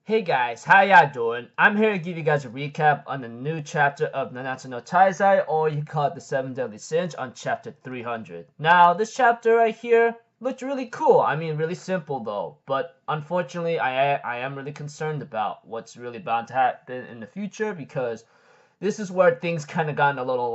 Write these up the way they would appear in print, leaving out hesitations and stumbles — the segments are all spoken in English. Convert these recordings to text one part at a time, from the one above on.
Hey guys, how y'all doing? I'm here to give you guys a recap on the new chapter of Nanatsu no Taizai, or you call it the 7 Deadly Sins, on chapter 300. Now, this chapter right here looked really cool. I mean, really simple though, but unfortunately, I am really concerned about what's really bound to happen in the future, because this is where things kind of gotten a little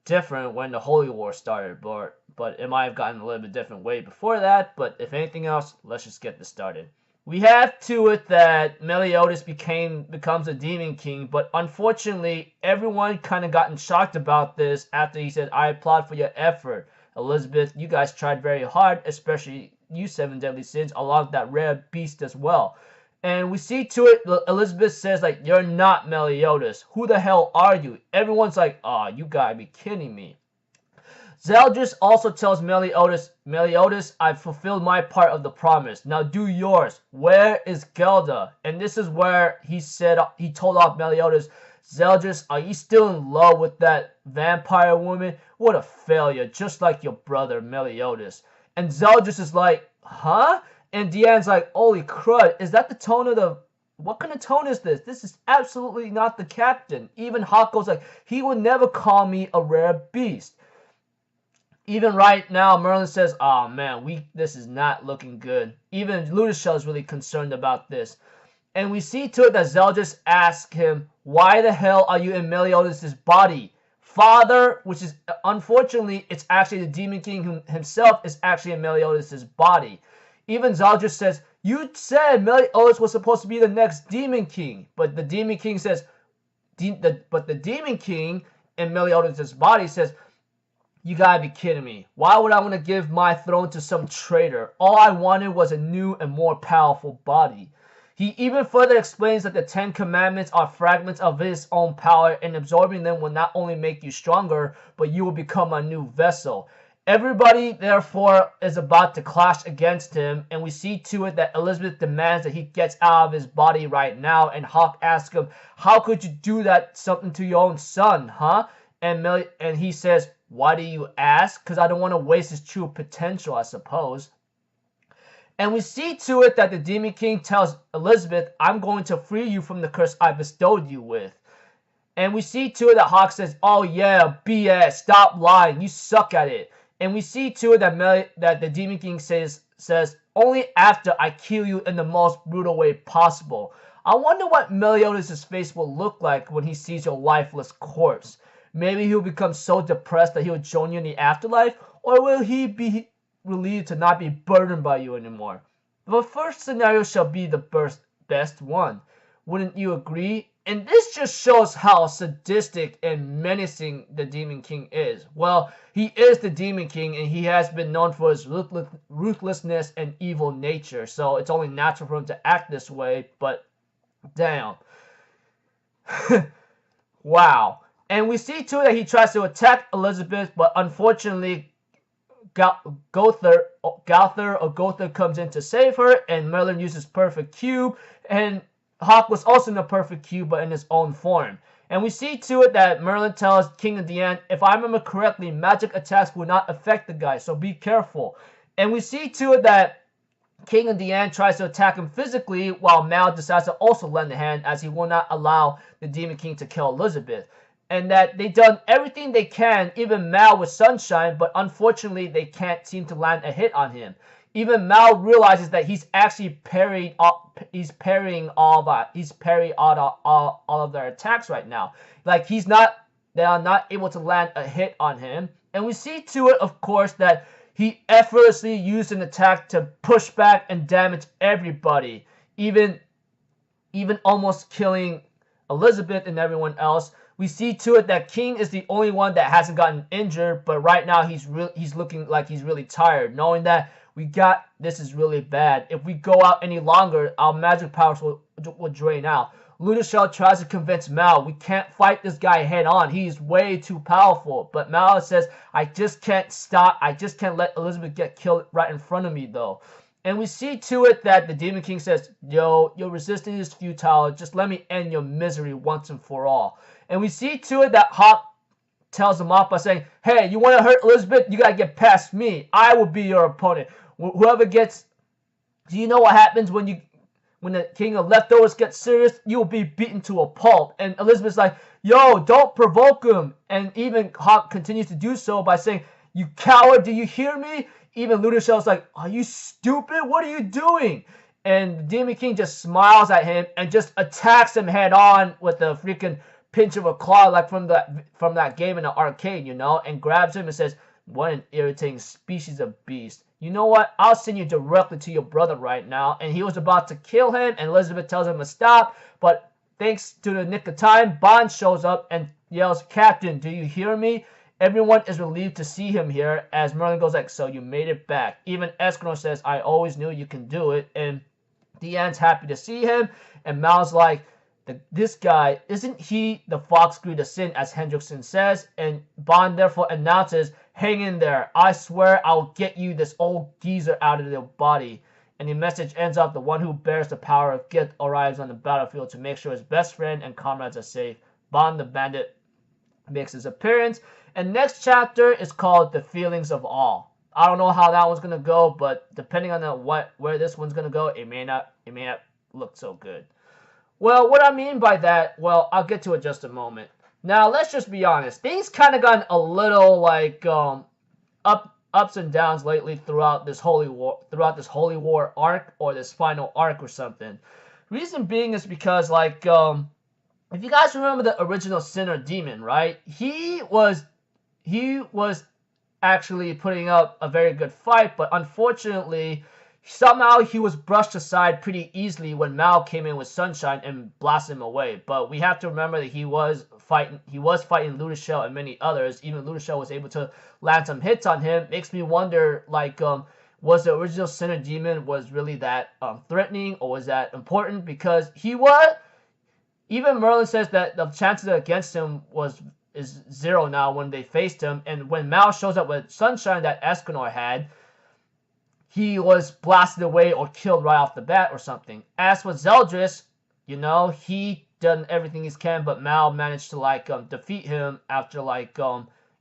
different when the Holy War started, but it might have gotten a little bit different way before that. But if anything else, let's just get this started. We have to it that Meliodas becomes a Demon King, but unfortunately, everyone kind of gotten shocked about this after he said, "I applaud for your effort, Elizabeth. You guys tried very hard, especially you, 7 Deadly Sins, along with that rare beast as well." And we see to it, Elizabeth says, like, "You're not Meliodas. Who the hell are you?" Everyone's like, "Aw, you gotta be kidding me." Zeldris also tells Meliodas, "I've fulfilled my part of the promise. Now do yours. Where is Gelda?" And this is where he told off Meliodas, "Zeldris, are you still in love with that vampire woman? What a failure, just like your brother Meliodas." And Zeldris is like, "Huh?" And Deanne's like, "Holy crud, is that the tone of the... What kind of tone is this? This is absolutely not the captain." Even Hako's like, "He would never call me a rare beast." Even right now, Merlin says, "Oh man, this is not looking good." Even Ludishel is really concerned about this. And we see to it that Zeldris asks him, "Why the hell are you in Meliodas' body? Father," which is, unfortunately, it's actually the Demon King himself is actually in Meliodas' body. Even Zeldris says, "You said Meliodas was supposed to be the next Demon King." But the Demon King says, but the Demon King in Meliodas' body says, "You gotta be kidding me. Why would I want to give my throne to some traitor? All I wanted was a new and more powerful body." He even further explains that the 10 Commandments are fragments of his own power, and absorbing them will not only make you stronger, but you will become a new vessel. Everybody, therefore, is about to clash against him, and we see to it that Elizabeth demands that he gets out of his body right now, and Hawk asks him, "How could you do that something to your own son, huh?" And he says, "Why do you ask? Because I don't want to waste his true potential, I suppose." And we see to it that the Demon King tells Elizabeth, "I'm going to free you from the curse I bestowed you with." And we see to it that Hawk says, "Oh yeah, BS, stop lying, you suck at it." And we see to it that the Demon King says, "Only after I kill you in the most brutal way possible." I wonder what Meliodas' face will look like when he sees your lifeless corpse. Maybe he'll become so depressed that he'll join you in the afterlife, or will he be relieved to not be burdened by you anymore? The first scenario shall be the best one. Wouldn't you agree? And this just shows how sadistic and menacing the Demon King is. Well, he is the Demon King, and he has been known for his ruthlessness and evil nature, so it's only natural for him to act this way, but damn. Wow. And we see too that he tries to attack Elizabeth, but unfortunately Gother comes in to save her, and Merlin uses Perfect Cube, and Hawk was also in the Perfect Cube, but in his own form. And we see to it that Merlin tells King of the End, "If I remember correctly, magic attacks will not affect the guy, so be careful." And we see to it that King of the End tries to attack him physically, while Mal decides to also lend a hand, as he will not allow the Demon King to kill Elizabeth. And that they've done everything they can, even Mal with Sunshine, but unfortunately they can't seem to land a hit on him. Even Mal realizes that he's actually parrying all of their attacks right now. Like they are not able to land a hit on him. And we see to it, of course, that he effortlessly used an attack to push back and damage everybody, even almost killing Elizabeth and everyone else. We see to it that King is the only one that hasn't gotten injured, but right now he's looking like he's really tired, knowing that this is really bad. If we go out any longer, our magic powers will drain out. Ludishel tries to convince Mal, "We can't fight this guy head on. He's way too powerful." But Mal says, I just can't let Elizabeth get killed right in front of me though." And we see to it that the Demon King says, "Yo, your resistance is futile. Just let me end your misery once and for all." And we see to it that Hawk tells him off by saying, "Hey, you want to hurt Elizabeth? You gotta get past me. I will be your opponent. Whoever gets Do you know what happens when the king of leftovers gets serious? You will be beaten to a pulp. And Elizabeth's like, yo, don't provoke him. And even Hawk continues to do so by saying, you coward, do you hear me? Even Ludashell's like, are you stupid? What are you doing? And the Demon King just smiles at him and just attacks him head on with a freaking pinch of a claw, like from that game in the arcade, you know, and grabs him and says, what an irritating species of beast. You know what? I'll send you directly to your brother right now. And he was about to kill him, and Elizabeth tells him to stop. But thanks to the nick of time, Bond shows up and yells, Captain, do you hear me? Everyone is relieved to see him here, as Merlin goes like, so you made it back. Even Escanor says, I always knew you can do it. And Deanne's happy to see him, and Mal's like, this guy, isn't he the fox greed of sin, as Hendrickson says? And Bond therefore announces, hang in there. I swear I'll get you this old geezer out of your body. And the message ends up, the one who bears the power of guilt arrives on the battlefield to make sure his best friend and comrades are safe. Bond the Bandit makes his appearance. And next chapter is called The Feelings of All. I don't know how that one's gonna go, but depending on where this one's gonna go, it may not look so good. Well, what I mean by that, well, I'll get to it just a moment. Now, let's just be honest. Things kind of gotten a little like ups and downs lately throughout this Holy War arc, or this final arc or something. Reason being is because, like, if you guys remember the original Sinner Demon, right? He was actually putting up a very good fight, but unfortunately, somehow he was brushed aside pretty easily when Mal came in with Sunshine and blasted him away. But we have to remember that he was fighting Ludashell and many others. Even Ludashell was able to land some hits on him. Makes me wonder, like, was the original Sinner Demon was really that threatening, or was that important? Because he was. Even Merlin says that the chances against him is 0 now when they faced him. And when Mal shows up with Sunshine that Escanor had, he was blasted away or killed right off the bat or something. As for Zeldris, you know, he done everything he can, but Mal managed to, like, defeat him after, like,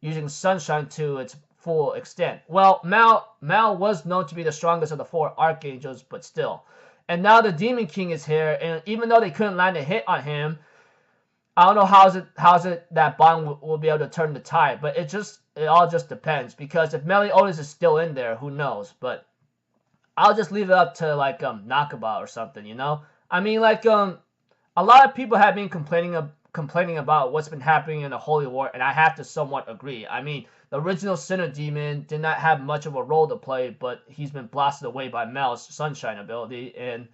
using Sunshine to its full extent. Well, Mal was known to be the strongest of the 4 Archangels, but still. And now the Demon King is here, and even though they couldn't land a hit on him, I don't know how's it that Bond will be able to turn the tide, but it all just depends, because if Meliodas is still in there, who knows? But I'll just leave it up to, like, Nakaba or something, you know? I mean, like, a lot of people have been complaining about what's been happening in the Holy War, and I have to somewhat agree. I mean, the original Sinner Demon did not have much of a role to play, but he's been blasted away by Mal's Sunshine ability, and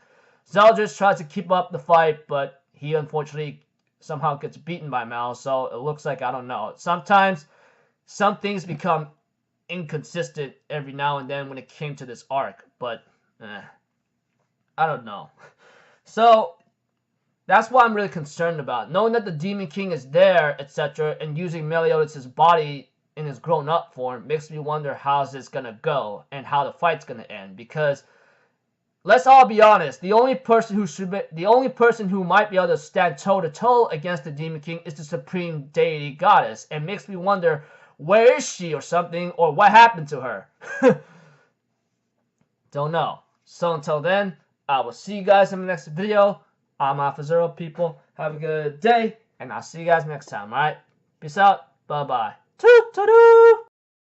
Zeldris tries to keep up the fight, but he unfortunately somehow gets beaten by Mal, so it looks like, I don't know. Sometimes some things become inconsistent every now and then when it came to this arc, but I don't know. So that's what I'm really concerned about. Knowing that the Demon King is there, etc., and using Meliodas' body in his grown-up form makes me wonder how's this gonna go and how the fight's gonna end. Because let's all be honest, the only person who might be able to stand toe-to-toe against the Demon King is the Supreme Deity Goddess, and makes me wonder, where is she or something, or what happened to her? Don't know. So until then, I will see you guys in the next video. I'm Alpha Zero, people. Have a good day, and I'll see you guys next time, alright? Peace out. Bye-bye. Toot-toot-toot!